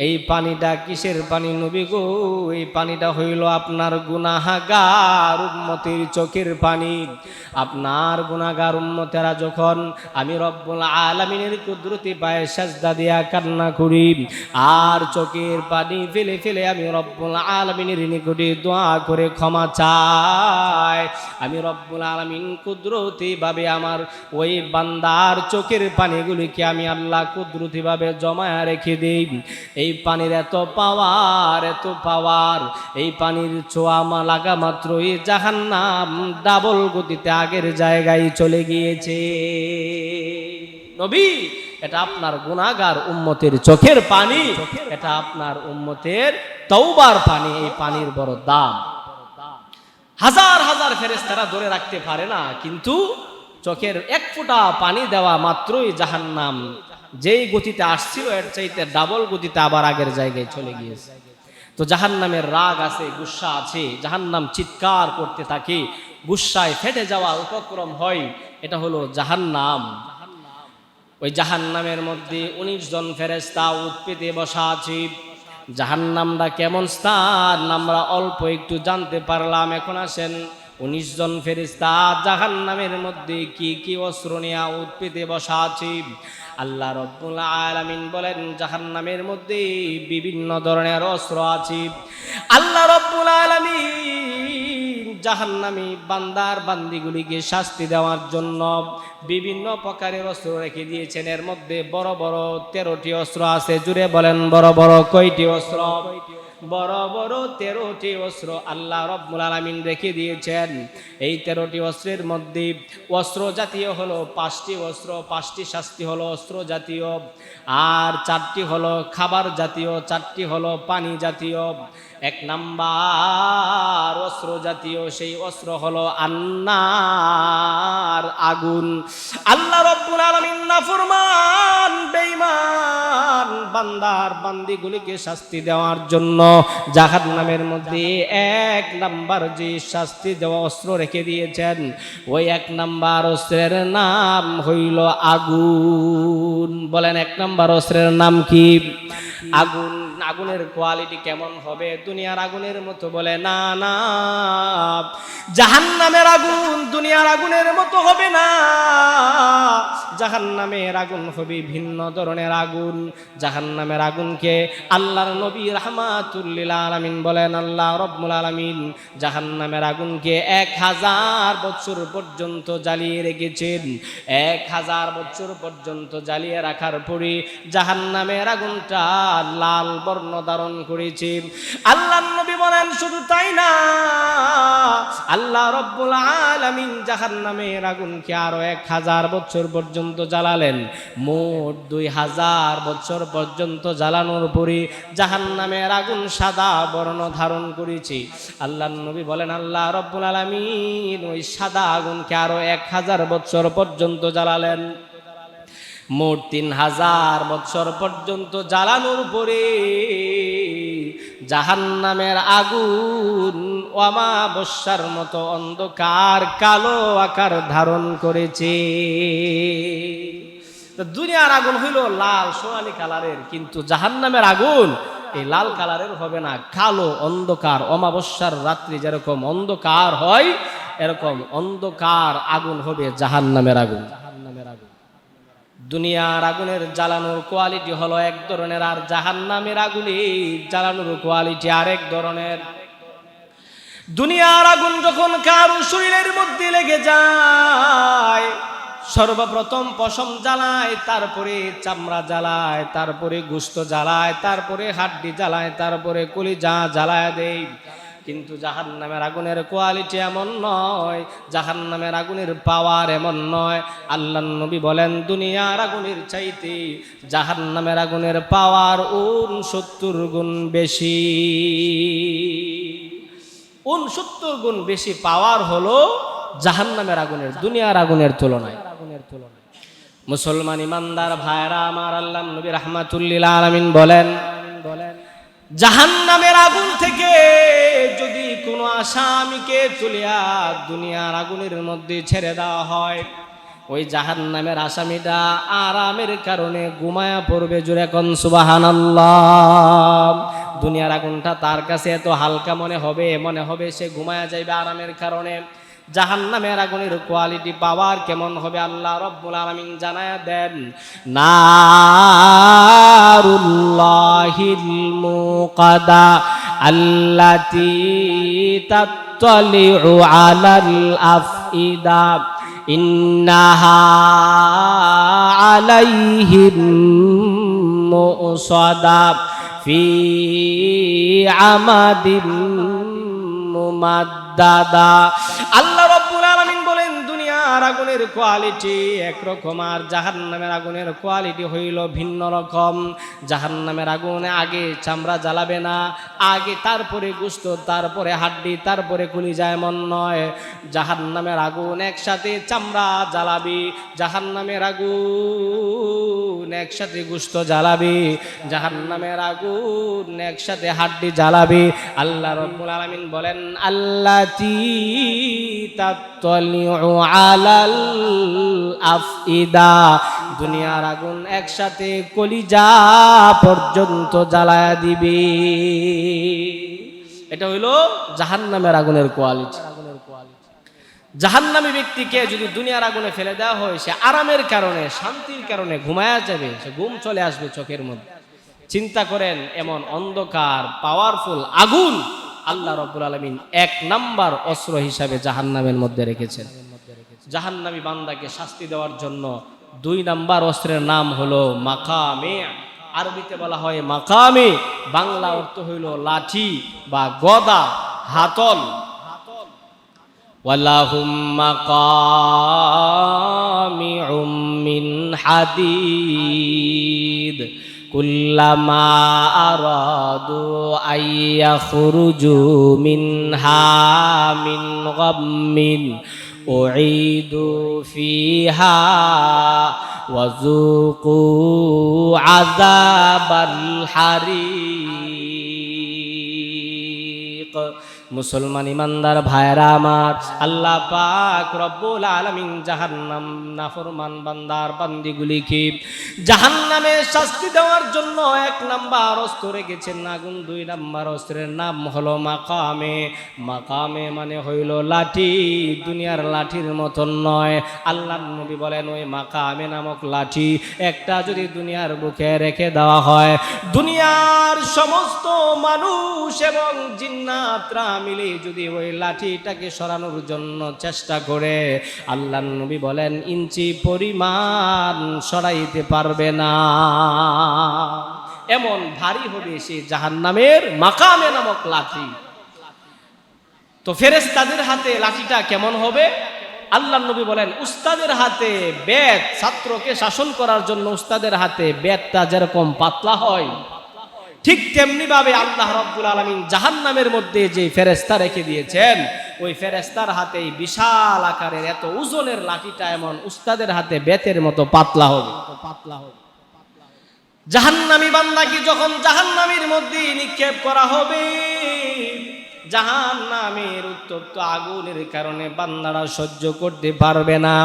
এই পানিটা কিসের পানি নবী গো? এই পানিটা হইল আপনার গুনাহগার উম্মতের চোখের পানি। আপনার গুনাহগার উম্মতেরা যখন আমি রব্বুল আলামিনের কুদরতি পায়ে সাজদা দিয়া কান্না করি আর চোখের পানি ফেলে ফেলে আমি রব্বুল আলামিনের নিকটে দোয়া করে ক্ষমা চাই, আমি রব্বুল আলামিন কুদরতি ভাবে আমার ওই বান্দার চোখের পানিগুলিকে আমি আল্লাহ কুদরতি ভাবে জমায়া রেখে দেই। এই পানির এত পাওয়ার, এত পাওয়ার, এই পানির ছোঁয়া লাগা মাত্রই জাহান্নাম ডাবল গতিতে আগের জায়গায় চলে গিয়েছে। নবী, এটা আপনার গুনাহগার উম্মতের চোখের পানি, এটা আপনার উম্মতের তওবার পানি। এই পানির বড় দাম। হাজার হাজার ফেরেশতারা ধরে রাখতে পারে না, কিন্তু চোখের এক ফোঁটা পানি দেওয়া মাত্রই জাহান্নাম যেই গতিতে আসছিল এর চাইতে ডাবল গতিতে আবার আগের জায়গায় চলে গিয়েছে। তো জাহান্নামের রাগ আছে, গুসা আছে, জাহান্নাম চিৎকার করতে থাকে, গুসায় ফেটে যাওয়া উপক্রম হয়। এটা হলো জাহান্নাম। ওই জাহান্নামের মধ্যে 19 জন ফেরেশতা উৎপেতে বসা আছে। জাহান্নামটা কেমন স্থান আমরা অল্প একটু জানতে পারলাম। এখন আসেন, 19 জন ফেরেশতা জাহান্নামের মধ্যে কি কি অস্ত্র নিয়ে উৎপেতে বসা আছে। আল্লাহ রব্বুল আলামিন বলেন, জাহান্নামের মধ্যে বিভিন্ন ধরনের অস্ত্র আছে। আল্লাহ রব্বুল আলামিন জাহান্নামী বান্দার বান্দিগুলিকে শাস্তি দেওয়ার জন্য বিভিন্ন প্রকারের অস্ত্র রেখে দিয়েছেন। এর মধ্যে বড় বড় 13টি অস্ত্র আছে। জুড়ে বলেন, বড় বড় কয়টি অস্ত্র? বড় বড় 13টি অস্ত্র আল্লাহ রব্বুল আলামিন রেখে দিয়েছেন। এই 13টি অস্ত্রের মধ্যে অস্ত্র জাতীয় হলো 5টি অস্ত্র, 5টি শাস্তি হলো অস্ত্র জাতীয়, আর 4টি হলো খাবার জাতীয়, 4টি হলো পানি জাতীয়। 1 নাম্বার অস্ত্র জাতীয় সেই অস্ত্র হলো আন্নার, আগুন। আল্লাহ রব্বুল আলামিন নাফরমান বেঈমান বান্দার বান্দিগুলিকে শাস্তি দেওয়ার জন্য জাহান্নামের মধ্যে 1 নাম্বার যে শাস্তি দেওয়া অস্ত্র রেখে দিয়েছেন, ওই 1 নাম্বার অস্ত্রের নাম হইল আগুন। বলেন, 1 নাম্বার অস্ত্রের নাম কি? আগুন। আগুনের কোয়ালিটি কেমন হবে? দুনিয়ার আগুনের মতো? বলে না, না, জাহান্নামের আগুন দুনিয়ার আগুনের মতো হবে না। জাহান্নামের আগুন হবে ভিন্ন ধরনের আগুন। জাহান্নামের আগুনকে আল্লাহর নবী রাহমাতুল লিল আলামিন বলেন, আল্লাহ রব্বুল আলামিন জাহান্নামের আগুনকে 1000 বছর পর্যন্ত জ্বালিয়ে রেখেছেন। 1000 বছর পর্যন্ত জ্বালিয়ে রাখার পরে জাহান্নামের আগুনটা লাল বর্ণ ধারণ করেছি। আল্লাহর নবী বলেন শুধু তাই না, আল্লাহ রাব্বুল আলামিন জাহান্নামের আগুনকে আরো 1000 বছর পর্যন্ত জ্বালালেন। মোট 2000 বছর পর্যন্ত জ্বালানোর পরে জাহান্নামের আগুন সাদা বর্ণ ধারণ করেছে। আল্লাহর নবী বলেন আল্লাহ রাব্বুল আলামিন ওই সাদা আগুনকে আরো 1000 বছর পর্যন্ত জ্বালালেন। মোট 3000 বছর পর্যন্ত জ্বালানোর পরে জাহান্নামের আগুন অমাবস্যার মতো অন্ধকার কালো আকার ধারণ করেছে। দুনিয়ার আগুন হইল লাল সোনালী কালারের, কিন্তু জাহান্নামের আগুন এই লাল কালারের হবে না, কালো অন্ধকার। অমাবস্যার রাত্রি যেরকম অন্ধকার হয় এরকম অন্ধকার আগুন হবে জাহান্নামের আগুন। দুনিয়ার আগুনের জ্বালানোর কোয়ালিটি হলো এক ধরনের, আর জাহান্নামের আগুনে জ্বালানোর কোয়ালিটি আরেক ধরনের। দুনিয়ার আগুন যখন কারো শরীরের মধ্যে লেগে যায়, সর্বপ্রথম পশম জ্বালায়, তারপরে চামড়া জ্বালায়, তারপরে গোশত জ্বালায়, তারপরে হাড্ডি জ্বালায়, তারপরে কলিজা জ্বালায় দেয়। কিন্তু জাহান্নামের আগুনের কোয়ালিটি এমন নয়, জাহান্নামের আগুনের পাওয়ার এমন নয়। আল্লাহর নবী বলেন দুনিয়ার আগুনের চাইতে জাহান্নামের আগুনের পাওয়ার 69 গুণ বেশি। 69 গুণ বেশি পাওয়ার হলো জাহান্নামের আগুনের দুনিয়ার আগুনের তুলনায়। মুসলমান ইমানদার ভাইরা আমার, আল্লাহর নবী রাহমাতুল্লিল আলামিন বলেন জাহান্নামের আগুন থেকে যদি কোনো আসামিকে তুলিয়া দুনিয়ার আগুনের মধ্যে ছেড়ে দেওয়া হয়, ওই জাহান্নামের আসামিটা আরামের কারণে ঘুমায়া পড়বে। জোরে কোন সুবহানাল্লাহ। দুনিয়ার আগুনটা তার কাছে এত হালকা মনে হবে সে ঘুমায়া যাইবে আরামের কারণে। জাহান্নামের আগুনের কোয়ালিটি পাওয়ার কেমন হবে আল্লাহ রাব্বুল আলামিন জানায়া দেন, নারুল্লাহিল মুকাদা আল্লাতী তাত্তালিউ আলাল আফইদা ইন্নাহা আলাইহিম মুসাদা ফি আমাদিন মুমাদ্দাদা। আল্লাহ রাব্বুল আলামিন বলেন দুনিয়ার আগুনের কোয়ালিটি একরকম, আর জাহান্নামের আগুনের কোয়ালিটি হইল ভিন্ন রকম। জাহান্নামের আগুনে আগে চামড়া জ্বালাবে না, আগে তারপরে গোশত, তারপরে হাড্ডি, তারপরে কলিজা, এমন নয়। জাহান্নামের আগুন একসাথে চামড়া জ্বালাবি, জাহান্নামের আগুন একসাথে গোশত জ্বালাবি, জাহান্নামের আগুন একসাথে হাড্ডি জ্বালাবি। আল্লাহ রাব্বুল আলামিন বলেন আল্লাতী তাত্তালিউ আলাল আফইদা, দুনিয়ার আগুন একসাথে কলিজা পর্যন্ত জ্বালায়া দিবে। এটা হইল জাহান্নামের আগুনের কোয়ালিটি। জাহান্নামী ব্যক্তিকে যদি দুনিয়ার আগুনে ফেলে দেওয়া হয়, সে আরামের কারণে শান্তির কারণে ঘুমায়া যাবে, সে ঘুম চলে আসবে চোখের মধ্যে। চিন্তা করেন এমন অন্ধকার পাওয়ারফুল আগুন আল্লাহ রাব্বুল আলামিন 1 নাম্বার অস্ত্র হিসাবে জাহান্নামের মধ্যে রেখেছেন। জাহান্নামী বান্দাকে শাস্তি দেওয়ার জন্য 2 নাম্বার অস্ত্রের নাম হলো মাকামে। আরবিতে বলা হয় মাকামে, বাংলা অর্থ হইল লাঠি বা গদা, হাতল। ওয়ালাহুম মাকামিউম মিন হাদিদ কুল্লামা আরাদু আইয়াখরুজু মিনহা মিন গাম্মিন উঈদু ফিহা ওয়াযুকু আযাবাল হারিক। মুসলমান ইমানদার ভাইরা আমার, আল্লাহ পাক রব্বুল আলামিন জাহান্নাম নাফরমান বান্দার বান্দিগুলিকে জাহান্নামে শাস্তি দেওয়ার জন্য 1 নাম্বার অস্ত্র রেখেছেন আগুন। 2 নাম্বার অস্ত্রের নাম হলো মাকামে। মাকামে মানে হইল লাঠি, দুনিয়ার লাঠির মতন নয়। আল্লাহর নবী বলেন ওই মাকামে নামক লাঠি একটা যদি দুনিয়ার বুকে রেখে দেওয়া হয়, দুনিয়ার সমস্ত মানুষ এবং জিন্নাতরা মিলে যদি ওই লাঠিটাকে সরানোর জন্য চেষ্টা করে, আল্লাহর নবী বলেন ইঞ্চি পরিমাণ সরাইতে পারবে না। এমন ভারী হবে সেই জাহান্নামের মাকামে নামক লাঠি। তো ফেরেশতাদের হাতে লাঠিটা কেমন হবে? আল্লাহর নবী বলেন, উস্তাদের হাতে বেত, ছাত্রকে শাসন করার জন্য উস্তাদের হাতে বেতটা যেরকম পাতলা হয়, ঠিক তেমনি ভাবে আল্লাহ রাব্বুল আলামিন জাহান্নামের মধ্যে যে ফেরেশতা রেখে দিয়েছেন, ওই ফেরেশতার হাতে বিশাল আকারের এত ওজনের লাঠিটা এমন উস্তাদের হাতে বেতের মতো পাতলা হবে। জাহান্নামী বান্দাকে যখন জাহান্নামের মধ্যে নিক্ষেপ করা হবে, জাহান্নামের উত্তপ্ত আগুনের কারণে বান্দারা সহ্য করতে পারবে না।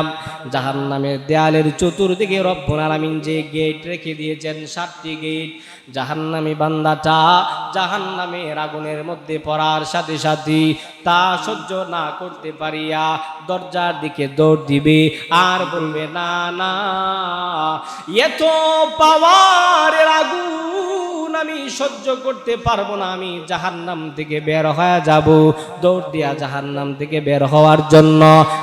জাহান্নামের দেয়ালের চতুর্দিকে রব্বুল আলামিন যে গেট রেখে দিয়েছেন, 7টি গেট, জাহান্নামী বান্দাটা জাহান্নামের আগুনের মধ্যে পড়ার সাথে সাথে তা সহ্য না করতে পারিয়া দরজার দিকে দৌড় দিবে আর বলবে, না না, এত পাওয়ারের আগুন আমি সহ্য করতে পারবো না, আমি জাহান্নাম থেকে বের হয়ে যাব। দৌড় দিয়া জাহান্নাম থেকে বের হওয়ার জন্য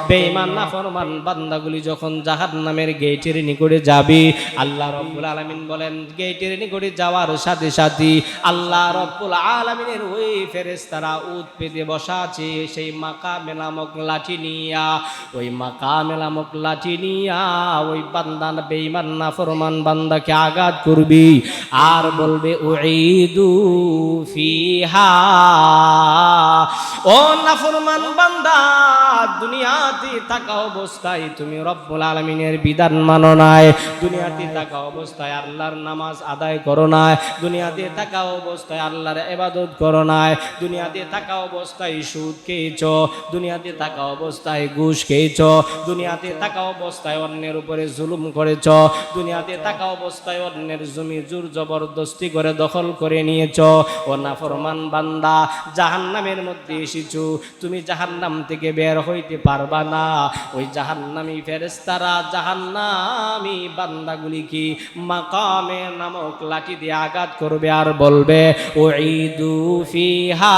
বেঈমান নাফরমান বান্দাগুলি যখন জাহান্নামের গেটের নিকটে যাবে, আল্লাহ রাব্বুল আলামিন বলেন, গেটের নিকটে যাওয়ার সাথে সাথে আল্লাহ রাব্বুল আলামিনের ওই ফেরেশতারা উট পেতে বসা আছে, সেই মাকামে নামক লাঠি নিয়া, ওই মাকামে নামক লাঠি নিয়া ওই বান্দা বেঈমান নাফরমান বান্দাকে আঘাত করবি আর বলবে, উঈদু ফিহা, ও নাফরমান বান্দা, দুনিয়াতে থাকা অবস্থায় তুমি রব্বুল আলামিনের বিধান মানো নাই, দুনিয়াতে থাকা অবস্থায় আল্লাহর নামাজ আদায় করো নাই, দুনিয়াতে থাকা অবস্থায় আল্লাহর ইবাদত করো নাই, দুনিয়াতে থাকা অবস্থায় সুদ খেয়েছো, দুনিয়াতে থাকা অবস্থায় ঘুষ খেয়েছো, দুনিয়াতে থাকা অবস্থায় অন্যের উপরে জুলুম করেছো, দুনিয়াতে থাকা অবস্থায় অন্যের জমি জোর জবরদস্তি করে দখল করে নিয়েছো। ও নাফরমান বান্দা, জাহান্নামের মধ্যে এসেছো, তুমি জাহান্নাম থেকে বের হইতে পারবা না। ওই জাহান্নামী ফেরেশতারা জাহান্নামী বান্দাগুলিকে মাকামে নামক লাঠি দিয়ে আঘাত করবে আর বলবে, উঈদু ফিহা,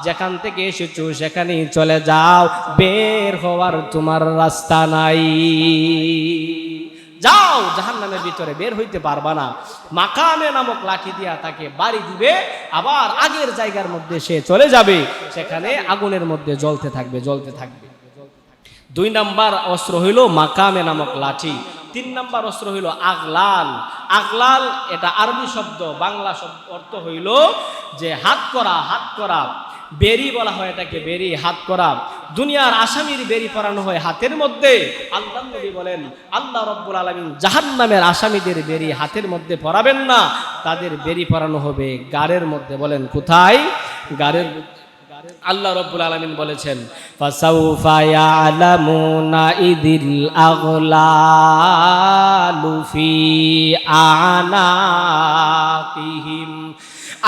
যেখান থেকে এসেছো সেখানেই চলে যাও, বের হওয়ার তোমার রাস্তা নাই, যাও, জাহান্নামের ভিতরে বের হইতে পারবা না। মাকামে নামক লাঠি দিয়া তাকে বাড়ি দিবে, আবার আগের জায়গার মধ্যে সে চলে যাবে, সেখানে আগুনের মধ্যে জ্বলতে থাকবে, জ্বলতে থাকবে। 2 নাম্বার অস্ত্র হইল মাকামে নামক লাঠি। 3 নাম্বার অস্ত্র হইল আগলাল। আগলাল এটা আরবি শব্দ, বাংলা শব্দ অর্থ হইল যে হাত করা, হাত করা, বেরি বলা হয় এটাকে, বেরি, হাত করা। দুনিয়ার আসামির বেরি পরানো হয় হাতের মধ্যে। আল্লাহ নবী বলেন, আল্লাহ রাব্বুল আলামিন জাহান্নামের আসামিদের বেরি হাতের মধ্যে পরাবেন না, তাদের বেরি পরানো হবে গাড়ের মধ্যে। বলেন কোথায়? গাড়ের। আল্লাহ রাব্বুল আলামিন বলেছেন, ফাসাউফা ইয়ালামুনা ইদিল আগলালু ফি আনাকিহিম।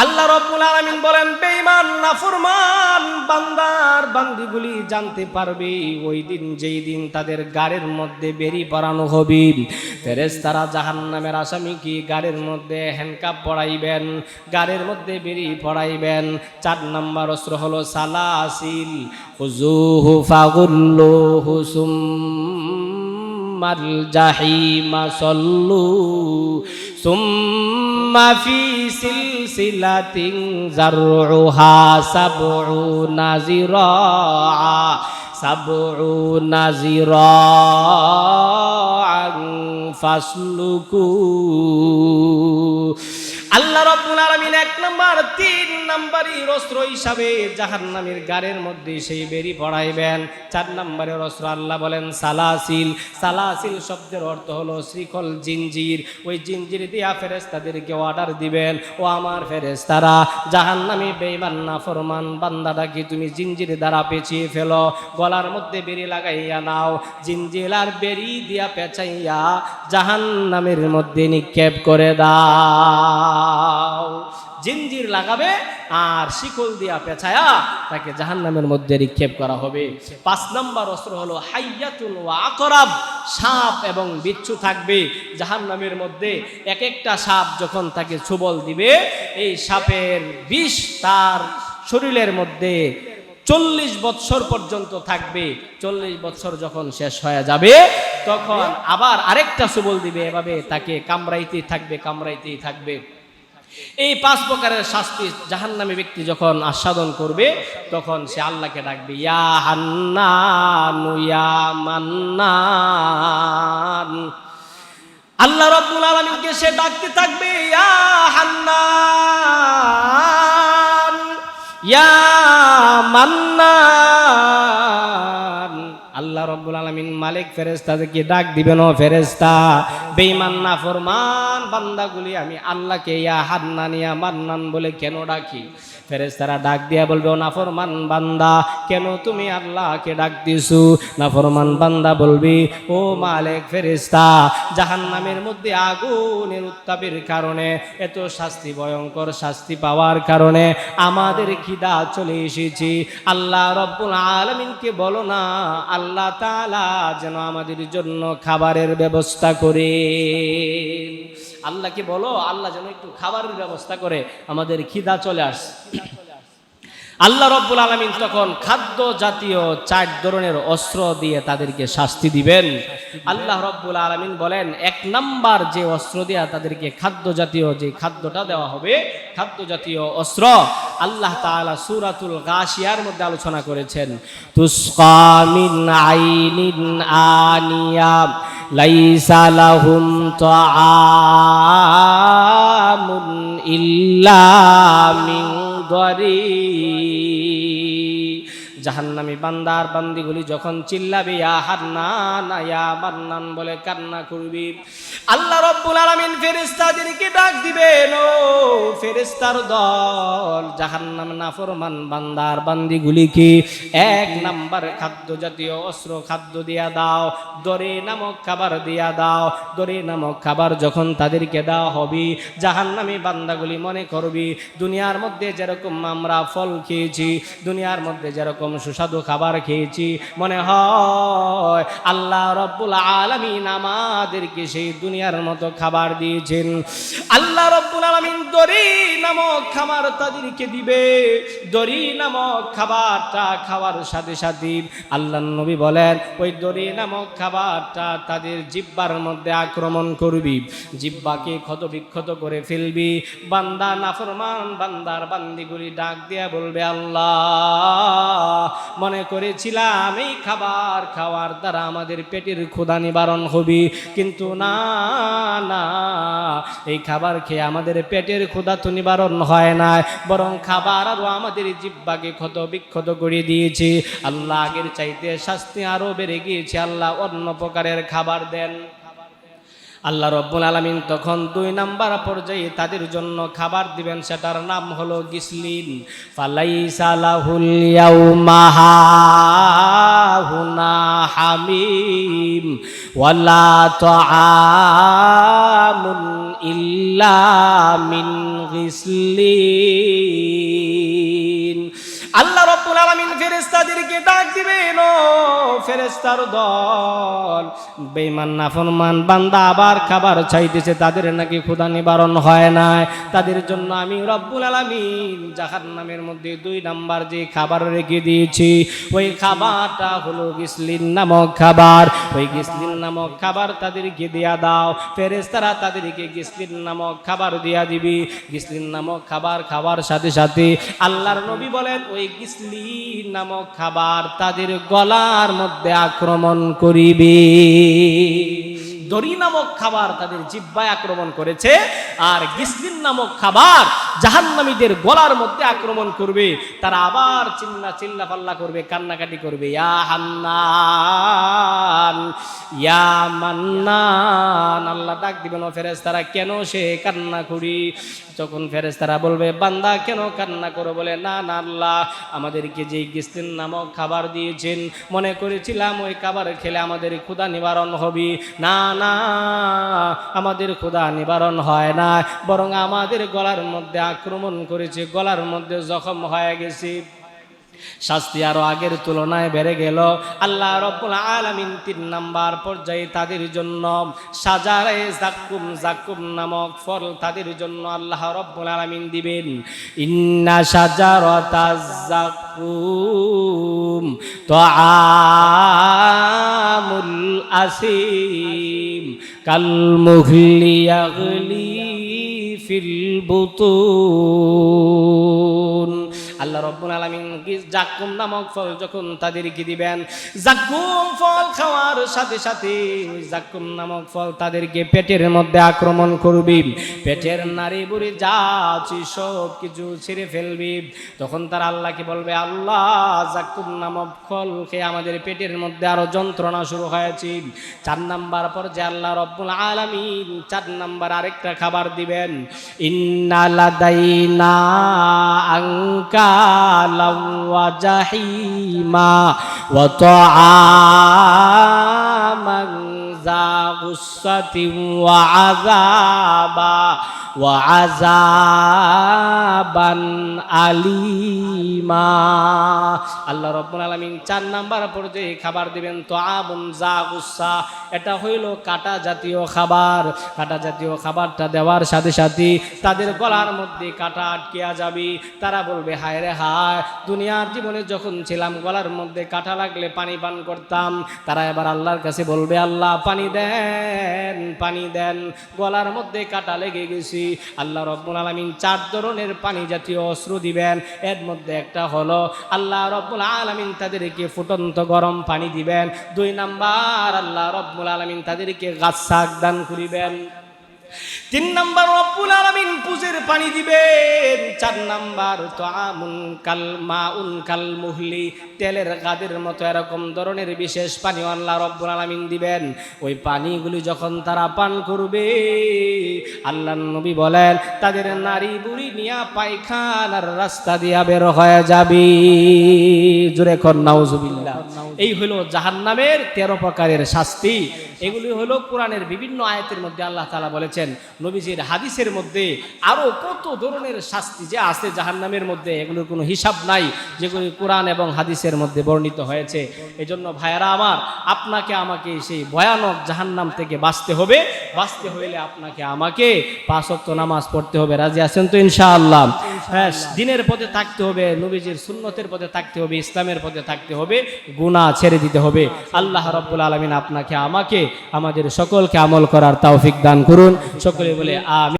আল্লাহ রাব্বুল আলামিন বলেন, বেঈমান নাফরমান বান্দার বান্দিগুলি জানতে পারবে ওই দিন, যেই দিন তাদের গাড়ের মধ্যে বেরি পরানো হবে। ফেরেশতারা জাহান্নামের আসামিকে গাড়ের মধ্যে হ্যান্ডকাপ পরাইবেন, গাড়ের মধ্যে বেরি পরাইবেন। 4 নাম্বার অস্ত্র হলো সালাসিল, খুযুহু ফাগুল্লুহু সুম্মাল জাহিমা সল্লু সুম্মা ফি সিলসিলাতিন যারউহা সাবউনা যিরাআ সাবউনা যিরাআন ফাসলুকু। আল্লাহ রাব্বুল আলামিন 1 নাম্বার 3 নাম্বারের অস্ত্র হিসাবে জাহান্নামের গাড়ের মধ্যে সেই বেরি পড়াইবেন। 4 নাম্বারের অস্ত্র আল্লাহ বলেন সালাসিল। সালাসিল শব্দের অর্থ হলো শ্রীখল, জিনজির। ওই জিনজির দিয়া ফেরেশতাদেরকে অর্ডার দিবেন, ও আমার ফেরেশতারা, জাহান্নামী বেঈমান নাফরমান বান্দাটাকে তুমি জিনজির দ্বারা পেঁচিয়ে ফেলো, গলার মধ্যে বেরি লাগাইয়া নাও, জিনজির আর বেরি দিয়া পেঁচাইয়া জাহান্নামের মধ্যে নিক্ষেপ করে দাও। জিনজির লাগাবে আর শিকল দিয়া পেঁচায়া তাকে জাহান্নামের মধ্যে নিক্ষেপ করা হবে। 5 নাম্বার অস্ত্র হলো হাইয়াতুন ওয়া আকরাব। সাপ এবং বিচ্ছু থাকবে জাহান্নামের মধ্যে। এক একটা সাপ যখন তাকে ছোবল দিবে, এই সাপের বিষ তার শরীরের মধ্যে 40 বছর পর্যন্ত থাকবে। 40 বছর যখন শেষ হয়ে যাবে তখন আবার আরেকটা সবল দিবে, এভাবে তাকে কামড়াইতেই থাকবে, কামড়াইতেই থাকবে। এই 5 প্রকারের শাস্তি জাহান্নামী ব্যক্তি যখন আস্বাদন করবে তখন সে আল্লাহকে ডাকবে, ইয়া হান্নানু ইয়া মান্নান। আল্লাহ রাব্বুল আলামিনকে সে ডাকতে থাকবে, ইয়া হান্নান ইয়া মান্নান। আল্লাহ রাব্বুল আলামিন মালিক ফেরেশতাদেরকে ডাক দিবেন, ও ফেরেশতা, বেঈমান নাফরমান বান্দাগুলি আমি আল্লাহকে ইয়া হান্নান ইয়া মান্নান বলে কেন ডাকি? ফেরেশতারা ডাক দিয়া বলবে, ও নাফরমান বান্দা, কেন তুমি আল্লাহকে ডাক দিছো? নাফরমান বান্দা বলবি, ও মালিক ফেরেশতা, জাহান্নামের মধ্যে আগুনের উত্তাপের কারণে, এত শাস্তি, ভয়ঙ্কর শাস্তি পাওয়ার কারণে আমাদের খিদা চলে এসেছি। আল্লাহ রাব্বুল আলামিনকে বলো না আল্লাহ তাআলা যেন আমাদের জন্য খাবারের ব্যবস্থা করে। আল্লাহকে বলো আল্লাহ যেন একটু খাবারের ব্যবস্থা করে, আমাদের খিদা চলে আসে। আল্লাহ রাব্বুল আলামিন তখন খাদ্য জাতীয় 4 ধরনের অস্ত্র দিয়ে তাদেরকে শাস্তি দিবেন। আল্লাহ রাব্বুল আলামিন বলেন, 1 নাম্বার যে অস্ত্র দিয়া তাদেরকে খাদ্য জাতীয় যে খাদ্যটা দেওয়া হবে, খাদ্য জাতীয় অস্ত্র, আল্লাহ তাআলা সূরাতুল গাশিয়ার মধ্যে আলোচনা করেছেন, তুসকা মিন আইনিন আনিয়া লাইসা লাহুম তাআমুন ইল্লা মিন দরি। জাহান্নামী বান্দার বান্দিগুলি যখন চিল্লাবে ইয়া হান্নান ইয়া মান্নান বলে কান্না করবি, আল্লাহ রাব্বুল আলামিন ফেরেশতাদেরকে ডাক দিবেন, ও ফেরেশতার দল, জাহান্নাম নাফরমান বান্দার বান্দিগুলিকে 1 নাম্বার খাদ্য জাতীয় অস্ত্র খাদ্য দিয়া দাও, দরে নামক খাবার দিয়া দাও। দরে নামক খাবার যখন তাদেরকে দেওয়া হবে, জাহান্নামী বান্দাগুলি মনে করবি দুনিয়ার মধ্যে যেরকম আমরা ফল খেয়েছি, দুনিয়ার মধ্যে যেরকম সুস্বাদু খাবার খেয়েছি, মনে হয় আল্লাহ রাব্বুল আলামিন আমাদেরকে সেই দুনিয়ার মতো খাবার দিয়েছেন। আল্লাহ রাব্বুল আলামিন দরি নামক খাবার তাদেরকে দিবে। দরি নামক খাবারটা খাওয়ার সাথে সাথে আল্লাহর নবী বলেন, ওই দরি নামক খাবারটা তাদের জিহ্বার মধ্যে আক্রমণ করবি, জিহ্বাকে ক্ষত বিক্ষত করে ফেলবি। বান্দা নাফরমান বান্দার বান্দিগুলি ডাক দিয়া বলবে, আল্লাহ, মনে করেছিলাম এই খাবার খাওয়ার দ্বারা আমাদের পেটের ক্ষুধা নিবারণ হবে, কিন্তু না না, এই খাবার খেয়ে আমাদের পেটের ক্ষুধা তো নিবারণ হয় না, বরং খাবার আরো আমাদের জিহ্বাকে ক্ষত বিক্ষত করে দিয়েছে। আল্লাহ, আগের চাইতে শাস্তি আরো বেড়ে গিয়েছে, আল্লাহ অন্য প্রকারের খাবার দেন। আল্লাহ রাব্বুল আলামিন তখন 2 নাম্বার পর্যায়ে তাদের জন্য খাবার দিবেন, সেটার নাম হলো গিসলিন। ফালাইসা লাহুল ইয়াউমা হাহুনা হামিম ওয়ালা তাআমুন ইল্লা মিন গিসলিন। আল্লাহ রাব্বুল আলামিন ফেরেশতাদেরকে ডাক দিবেন, ও ফেরেশতার দল, বেঈমান নাফরমান বান্দা আবার খাবার চাইতেছে, তাদের নাকি ক্ষুধা নিবারণ হয় না, তাদের জন্য আমি রব্বুল আলামিন জাহান্নামের মধ্যে 2 নাম্বার যে খাবার রেখে দিয়েছি, ওই খাবারটা হলো গিসলিন নামক খাবার। ওই গিসলিন নামক খাবার তাদেরকে দিয়া দাও। ফেরেশতারা তাদেরকে গিসলিন নামক খাবার দিয়া দিবি। গিসলিন নামক খাবার খাওয়ার সাথে সাথে আল্লাহর নবী বলেন, ওই গিসলিন নামক খাবার তাদের গলার মধ্যে আক্রমণ করিবে। দড়ি নামক খাবার তাদের জিহ্বায় আক্রমণ করেছে, আর গিসলিন নামক খাবার জাহান্নামীদের গলার মধ্যে আক্রমণ করবে। তারা আবার চিল্লা পাল্লা করবে, কান্নাকাটি করবে, ইয়া হান্নান ইয়া মান্নান। আল্লাহ ডাক দিবেন, ও ফেরেশতারা, কেন সে কান্না করি? তখন ফেরেশতারা বলবে, বান্দা কেন কান্না করো? বলে, না না আল্লাহ, আমাদেরকে যে গিসলিন নামক খাবার দিয়েছেন, মনে করেছিলাম ওই খাবার খেলে আমাদের ক্ষুধা নিবারণ হবে। না না, আমাদের ক্ষুধা নিবারণ হয় না, বরং আমাদের গলার মধ্যে আক্রমণ করেছে, গলার মধ্যে জখম হয়ে গেছে। শাস্তি আরো আগের তুলনায় বেড়ে গেল। আল্লাহ রাব্বুল আলামিন 3 নাম্বার পর্যায়ে তাদের জন্য শাজারে যাক্কুম, যাক্কুম নামক ফল তাদের জন্য আল্লাহ রাব্বুল আলামিন দিবেন। ইন্না শাজারাতাজ যাক্কুম তাআমুল আসিম কাল মুহলি ইয়াগলি ফিল বুতুন। আল্লাহ রাব্বুল আলামিন যাক্কুম নামক ফল যখন তাদেরকে দিবেন, যাক্কুম ফল খাওয়ার সাথে সাথে যাক্কুম নামক ফল তাদেরকে পেটের মধ্যে আক্রমণ করবে, পেটের নাড়ি বুড়ি যা আছে সব কিছু ছিঁড়ে ফেলবে। তখন তারা আল্লাহকে বলবে, আল্লাহ যাক্কুম নামক ফল খেয়ে আমাদের পেটের মধ্যে আরো যন্ত্রণা শুরু হয়েছে। 4 নাম্বার পর্যায়ে আল্লাহ রাব্বুল আলামিন 4 নাম্বার আরেকটা খাবার দিবেন। ইন্না লাদাইনা আনকালাম ওয়া জাহিমা ওয়া তাআমান যা গুসসাতিন ওয়া আযাবান আলিমা। আল্লাহ রাব্বুল আলামিন 4 নাম্বার পর্যায়ে খাবার দিবেন তাআমুন যা গুসসা। এটা হইল কাটা জাতীয় খাবার। কাটা জাতীয় খাবারটা দেওয়ার সাথে সাথে তাদের গলার মধ্যে কাটা আটকিয়া যাবে। তারা বলবে, হায় রে হায়, দুনিয়ার জীবনে যখন ছিলাম গলার মধ্যে কাটা লাগলে পানি পান করতাম। তারা এবার আল্লাহর কাছে বলবে, আল্লাহ পানি দেন, পানি দেন, গলার মধ্যে কাটা লেগে গেছে। আল্লাহ রাব্বুল আলামিন 4 ধরনের পানি জাতীয় অস্ত্র দিবেন। এর মধ্যে একটা হলো আল্লাহ রাব্বুল আলামিন তাদেরকে ফুটন্ত গরম পানি দিবেন। 2 নাম্বার আল্লাহ রাব্বুল আলামিন তাদেরকে গাছাক দান করিবেন। 3 নাম্বার রব্বুল আলামিন পুজের পানি দিবেন। 4 নাম্বার তাআমুন কাল মাউন কাল মুহলি, তেলের গাদের মতো এরকম ধরনের বিশেষ পানি আল্লাহ রব্বুল আলামিন দিবেন। ওই পানিগুলি যখন তারা পান করবে, আল্লাহর নবী বলেন তাদের নারী বুড়ি নিয়া পায়খানার রাস্তা দিয়া বের হয়ে যাবে। জোরে কর নাউজুবিল্লাহ। এই হলো জাহান্নামের 13 প্রকারের শাস্তি। এগুলি হলো কোরআনের বিভিন্ন আয়াতের মধ্যে আল্লাহ তাআলা বলেছেন। নবীজির হাদিসের মধ্যে আরো কত ধরনের শাস্তি যে আছে জাহান্নামের মধ্যে, এগুলোর কোনো হিসাব নাই, যেগুলি কোরআন এবং হাদিসের মধ্যে বর্ণিত হয়েছে। এজন্য ভাইয়েরা আমার, আপনাকে আমাকে সেই ভয়ানক জাহান্নাম থেকে বাঁচতে হবে। বাঁচতে হইলে আপনাকে আমাকে 5 ওয়াক্ত নামাজ পড়তে হবে। রাজি আছেন তো ইনশাআল্লাহ? হ্যাঁ, দিনের পথে থাকতে হবে, নবীজির সুন্নতের পথে থাকতে হবে, ইসলামের পথে থাকতে হবে, গুনাহ ছেড়ে দিতে হবে। আল্লাহ রাব্বুল আলামিন আপনাকে আমাকে আমাদের সকলকে আমল করার তৌফিক দান করুন। সকলে বলে আমিন।